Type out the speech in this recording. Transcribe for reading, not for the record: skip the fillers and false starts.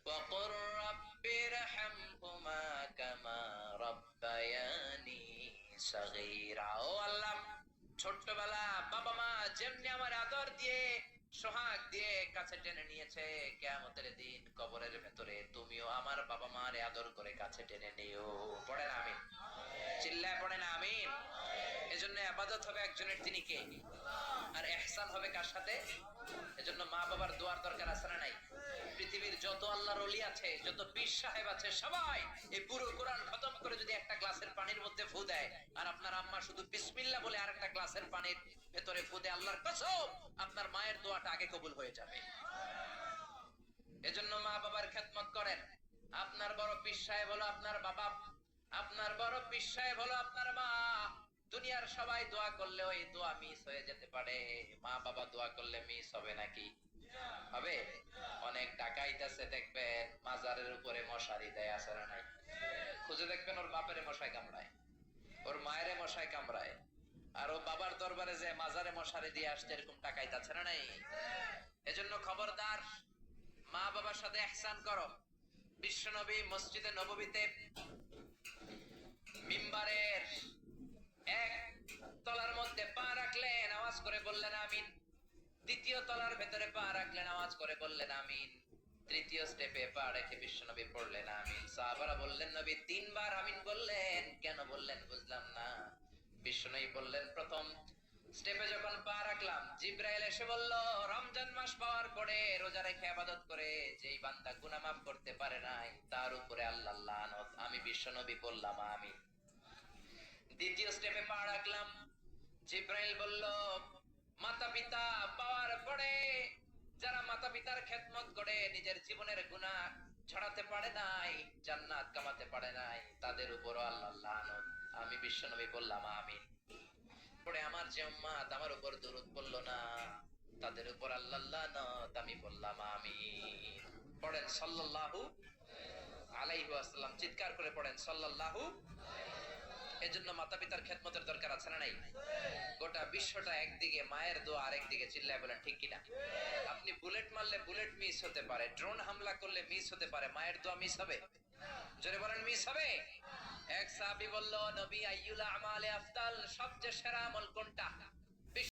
وقل رب ارحمهما كما ربياني صغيرا। ও আল্লাহ, ছোট্টবেলা বাবা মা যেমনি আমার আদর দিয়ে সোহাগ দিয়ে কাছে টেনে নিয়েছে, কিয়ামতের দিন কবরের ভেতরে তুমিও আমার বাবা মারে আদর করে কাছে টেনে নিও। পড়েন আমিন। চিল্লায় পড়েন আমিন। এজন্য ইবাদত হবে একজনের, তিনি কে? আর ইহসান হবে কার সাথে? এজন্য মা বাবার দোয়ার দরকার আছে না নাই? পৃথিবীর যত আল্লাহর ওলি আছে, যত পীর সাহেব আছে, সবাই এই পুরো কোরআন খতম করে যদি একটা গ্লাসের পানির মধ্যে ফু দেয়, আর আপনার আম্মা শুধু বিসমিল্লাহ বলে আরেকটা গ্লাসের পানির ভেতরে ফু দেয়, আল্লাহর কসম আপনার মায়ের দোয়াটা আগে কবুল হয়ে যাবে। এজন্য মা বাবার খেদমত করেন। আপনার বড় পীর সাহেব হলো আপনার বাবা, আপনার বড় পীর সাহেব হলো আপনার মা। দুনিয়ার সবাই দোয়া করলে ওই দোয়া মিস হয়ে যেতে পারে, মা বাবা দোয়া করলে মিস হবে নাকি? হবে। অনেক ডাকাইতেছে দেখবেন মাজারের উপরে মশারি দেয়, আছে না নাই? খুঁজে দেখবেন ওর বাপের মশাই কামড়ায়, ওর মায়ের মশাই কামড়ায়, আর ও বাবার দরবারে যে মাজারে মশারি দিয়ে আসছে, এরকম ডাকাইতেছে না নাই? এজন্য খবরদার, মা বাবার সাথে ইহসান করো। বিশ্বনবী মসজিদে নববীতে মিম্বারের এক তলার মধ্যে পা রাখলেন, আওয়াজ করে বললেন আমিন। দ্বিতীয় তলার ভেতরে পা রাখলেন, আওয়াজ করে বললেন আমিন। তৃতীয় স্টেপে পা রেখে বিশ্বনবী পড়লেন আমিন। সাহাবারা বললেন নবী তিনবার আমিন বললেন, কেন বললেন বুঝলাম না। বিশ্বনবী বললেন প্রথম স্টেপে যখন পা রাখলাম, জিব্রাইল এসে বলল রমজান মাস পাওয়ার পরে রোজা রেখে ইবাদত করে যেই বান্দা গুনাহ মাফ করতে পারে নাই, তার উপরে আল্লাহর লানত। আমি বিশ্বনবী বললাম আমিন। দ্বিতীয় স্টেপে পা রাখলাম, জিব্রাইল বলল মাতা পিতা পাওয়ার পরে যারা মাতা পিতার খেদমত করে নিজের জীবনের গুনাহ ছড়াতে পারে নাই, জান্নাত কামাতে পারে নাই, তাদের উপরও আল্লাহর লানত। আমি বিশ্বনবী বললাম আমিন। পরে আমার যে উম্মত আমার উপর দরুদ পড়লো না, তাদের উপর আল্লাহর লানত। আমি বললাম আমিন। পড়েন সাল্লাল্লাহু আলাইহি ওয়াসাল্লাম, চিৎকার করে পড়েন সাল্লাল্লাহু। এজন্য মাতা পিতার খেদমতের দরকার আছে না নাই? গোটা বিশ্বটা একদিকে, মায়ের দোয়া আরেকদিকে। চিল্লায় বলেন ঠিক কিনা? আপনি বুলেট মারলে বুলেট মিস হতে পারে, ড্রোন হামলা করলে মিস হতে পারে, মায়ের দোয়া মিস হবে? জোরে বলেন মিস হবে? এক সাহাবী বলল নবী আইয়ুল আমালে আফদাল, সবচেয়ে সেরা আমল কোনটা?